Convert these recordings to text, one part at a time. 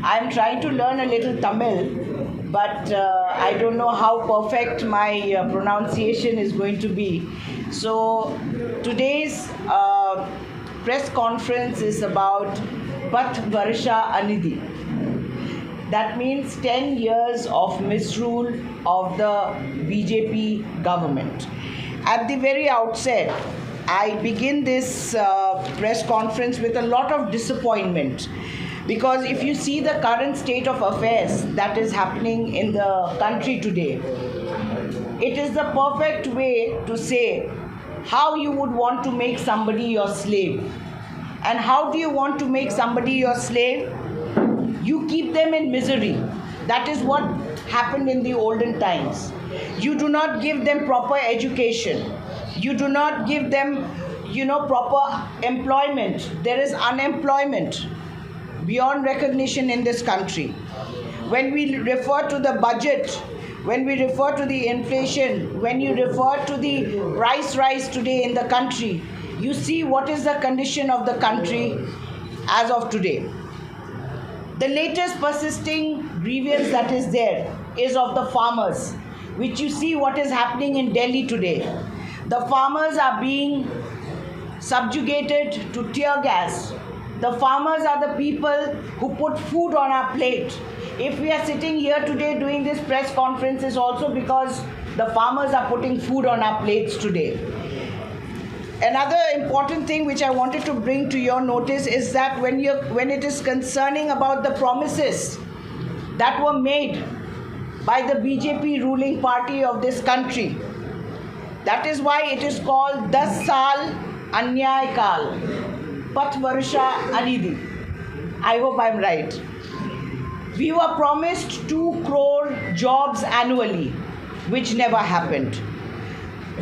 I'm trying to learn a little Tamil, but I don't know how perfect my pronunciation is going to be. So today's press conference is about Path Varsha Anidhi. That means 10 years of misrule of the BJP government. At the very outset, I begin this press conference with a lot of disappointment, because if you see the current state of affairs that is happening in the country today, it is the perfect way to say how you would want to make somebody your slave. And how do you want to make somebody your slave? You keep them in misery. That is what happened in the olden times. You do not give them proper education. You do not give them, proper employment. There is unemployment beyond recognition in this country. When we refer to the budget, when we refer to the inflation, when you refer to the rise today in the country, you see what is the condition of the country as of today. The latest persisting grievance that is there is of the farmers, which you see what is happening in Delhi today. The farmers are being subjugated to tear gas. The farmers are the people who put food on our plate. If we are sitting here today doing this press conference, is also because the farmers are putting food on our plates today. Another important thing which I wanted to bring to your notice is that when it is concerning about the promises that were made by the BJP ruling party of this country, that is why it is called 10 Saal Anyay Kal, Path Varsha Anidhi. I hope I'm right. We were promised 2 crore jobs annually, which never happened.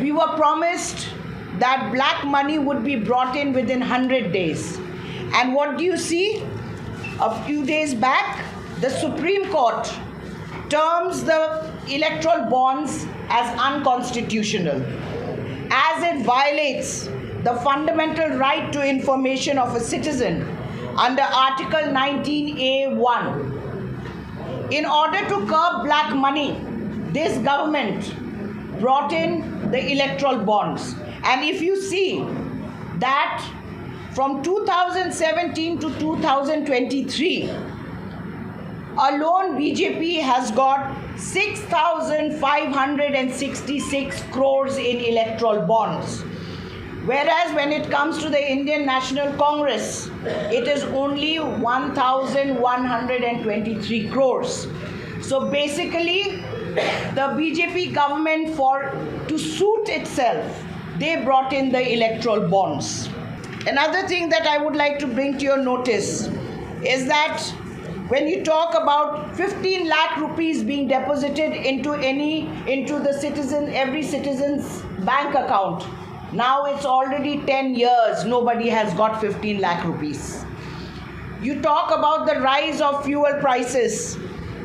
We were promised that black money would be brought in within 100 days. And what do you see? A few days back, the Supreme Court terms the electoral bonds as unconstitutional, as it violates the fundamental right to information of a citizen under Article 19A(1). In order to curb black money, this government brought in the electoral bonds. And if you see that from 2017 to 2023, alone BJP has got 6,566 crores in electoral bonds. Whereas when it comes to the Indian National Congress, it is only 1,123 crores. So basically, the BJP government, to suit itself, they brought in the electoral bonds. Another thing that I would like to bring to your notice is that when you talk about 15 lakh rupees being deposited into every citizen's bank account, now it's already 10 years, nobody has got 15 lakh rupees. You talk about the rise of fuel prices.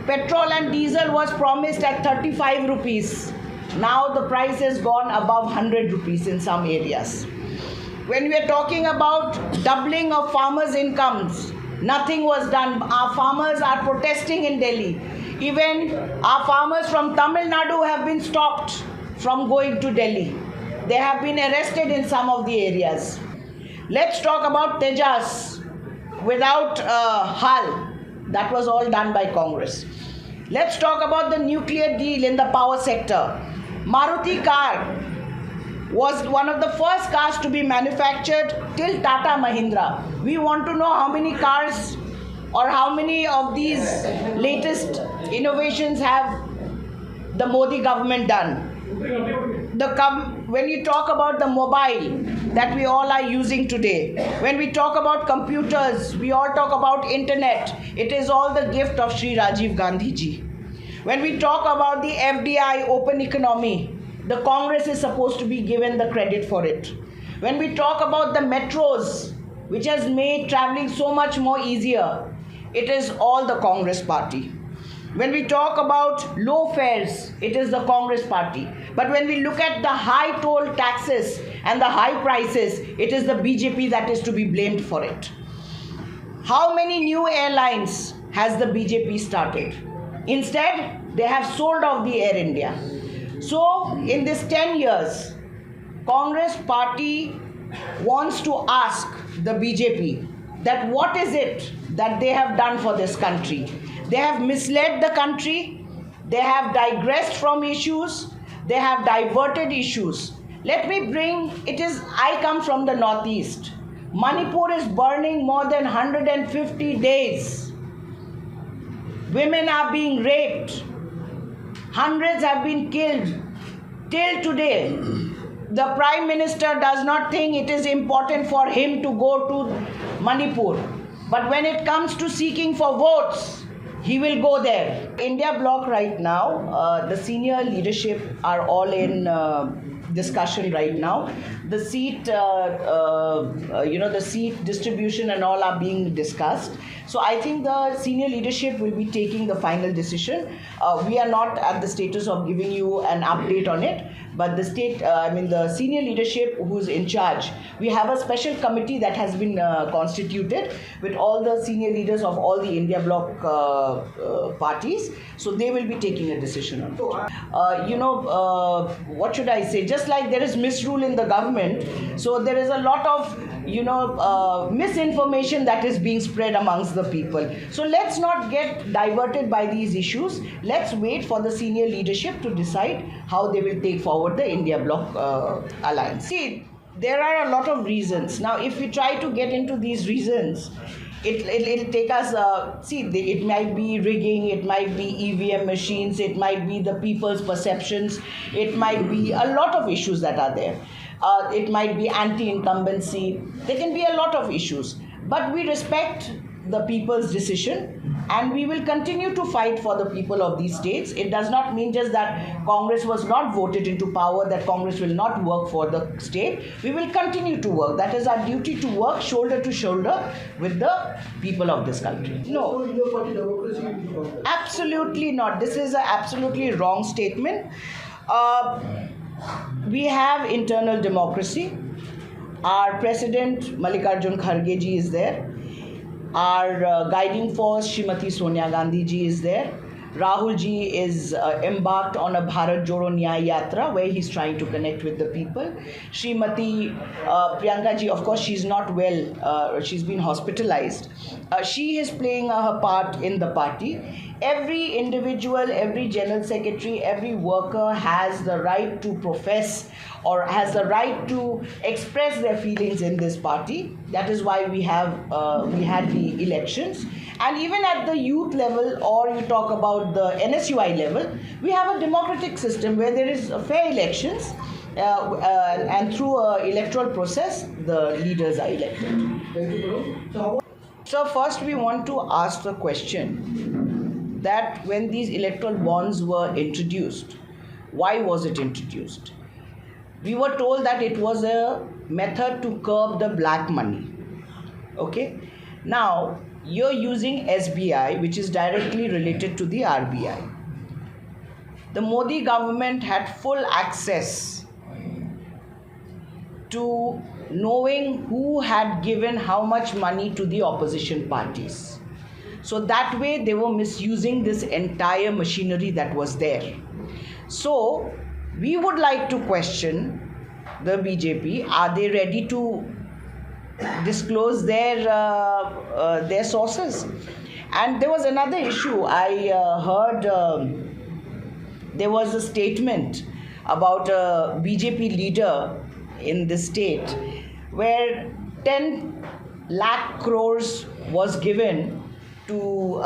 Petrol and diesel was promised at 35 rupees. Now the price has gone above 100 rupees in some areas. When we are talking about doubling of farmers' incomes, nothing was done. Our farmers are protesting in Delhi. Even our farmers from Tamil Nadu have been stopped from going to Delhi. They have been arrested in some of the areas. Let's talk about Tejas without Hull. That was all done by Congress. Let's talk about the nuclear deal in the power sector. Maruti car was one of the first cars to be manufactured till Tata Mahindra. We want to know how many cars or how many of these latest innovations have the Modi government done. When you talk about the mobile that we all are using today, when we talk about computers, we all talk about internet. It is all the gift of Shri Rajiv Gandhi ji. When we talk about the FDI, open economy, the Congress is supposed to be given the credit for it. When we talk about the metros, which has made traveling so much more easier, it is all the Congress party. When we talk about low fares, it is the Congress party. But when we look at the high toll taxes and the high prices, it is the BJP that is to be blamed for it. How many new airlines has the BJP started. Instead, they have sold off the Air India. So, in this 10 years, Congress party wants to ask the BJP that what is it that they have done for this country. They have misled the country, they have digressed from issues, they have diverted issues. I come from the northeast. Manipur is burning more than 150 days. Women are being raped. Hundreds have been killed. Till today, the Prime Minister does not think it is important for him to go to Manipur. But when it comes to seeking for votes, he will go there. India bloc right now, the senior leadership are all in discussion right now. The seat, the seat distribution and all are being discussed. So I think the senior leadership will be taking the final decision. We are not at the status of giving you an update on it, but the the senior leadership who's in charge, we have a special committee that has been constituted with all the senior leaders of all the India bloc parties. So they will be taking a decision on it. What should I say? Just like there is misrule in the government, so there is a lot of misinformation that is being spread amongst the people. So let's not get diverted by these issues. Let's wait for the senior leadership to decide how they will take forward the India bloc alliance. See, there are a lot of reasons. Now, if we try to get into these reasons, it'll take us, it might be rigging, it might be EVM machines, it might be the people's perceptions, it might be a lot of issues that are there. It might be anti-incumbency. There can be a lot of issues. But we respect the people's decision and we will continue to fight for the people of these states. It does not mean just that Congress was not voted into power, that Congress will not work for the state. We will continue to work. That is our duty, to work shoulder to shoulder with the people of this country. No, absolutely not. This is an absolutely wrong statement. We have internal democracy. Our president Mallikarjun Kharge ji is there. Our guiding force Srimati Sonia Gandhi ji is there. Rahul ji is embarked on a Bharat Jodo Nyay Yatra where he's trying to connect with the people. Srimati Priyanka ji, of course, she's not well. She's been hospitalized. She is playing her part in the party. Every individual, every general secretary, every worker has the right to profess or has the right to express their feelings in this party. That is why we had the elections. And even at the youth level, or you talk about the NSUI level, we have a democratic system where there is fair elections and through an electoral process, the leaders are elected. Thank you. So first we want to ask the question that when these electoral bonds were introduced, why was it introduced? We were told that it was a method to curb the black money. Okay? Now, you're using SBI, which is directly related to the RBI. The Modi government had full access to knowing who had given how much money to the opposition parties. So that way they were misusing this entire machinery that was there. So we would like to question the BJP. Are they ready to disclose their sources? And there was another issue. I heard there was a statement about a BJP leader in the state where 10 lakh crores was given to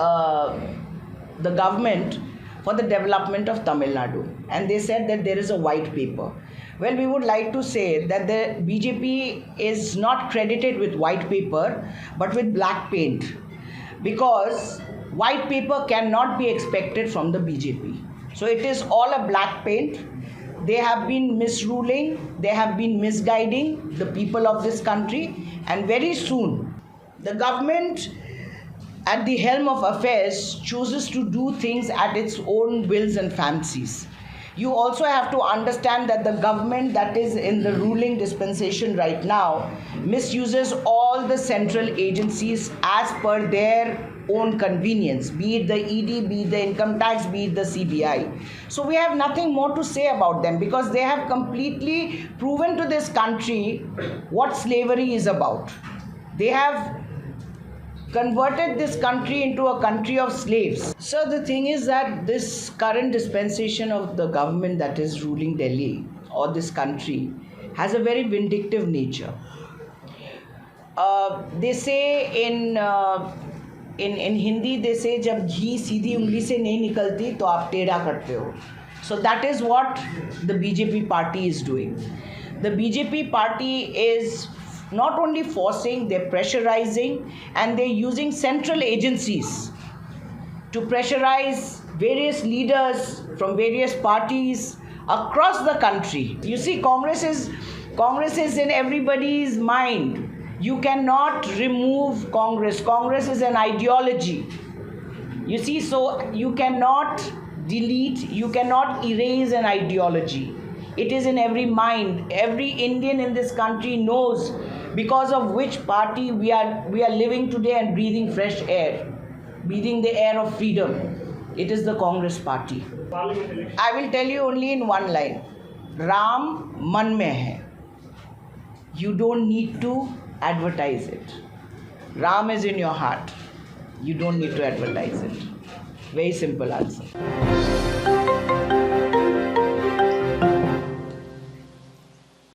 the government for the development of Tamil Nadu. And they said that there is a white paper. Well, we would like to say that the BJP is not credited with white paper, but with black paint. Because white paper cannot be expected from the BJP. So it is all a black paint. They have been misruling, they have been misguiding the people of this country, and very soon the government at the helm of affairs chooses to do things at its own wills and fancies. You also have to understand that the government that is in the ruling dispensation right now misuses all the central agencies as per their own convenience, be it the ED, be it the income tax, be it the CBI. So we have nothing more to say about them because they have completely proven to this country what slavery is about. They have converted this country into a country of slaves. So the thing is that this current dispensation of the government that is ruling Delhi or this country has a very vindictive nature. They say in Hindi they say जब घी सीधी उंगली से नहीं निकलती तो आप टेढ़ा करते हो. So that is what the BJP party is doing. The BJP party is not only forcing, they're pressurizing and they're using central agencies to pressurize various leaders from various parties across the country. You see, Congress is in everybody's mind. You cannot remove Congress. Congress is an ideology. You see, so you cannot delete, you cannot erase an ideology. It is in every mind. Every Indian in this country knows because of which party we are living today and breathing fresh air, breathing the air of freedom. It is the Congress party. I will tell you only in one line. Ram man mein hai. You don't need to advertise it. Ram is in your heart. You don't need to advertise it. Very simple answer.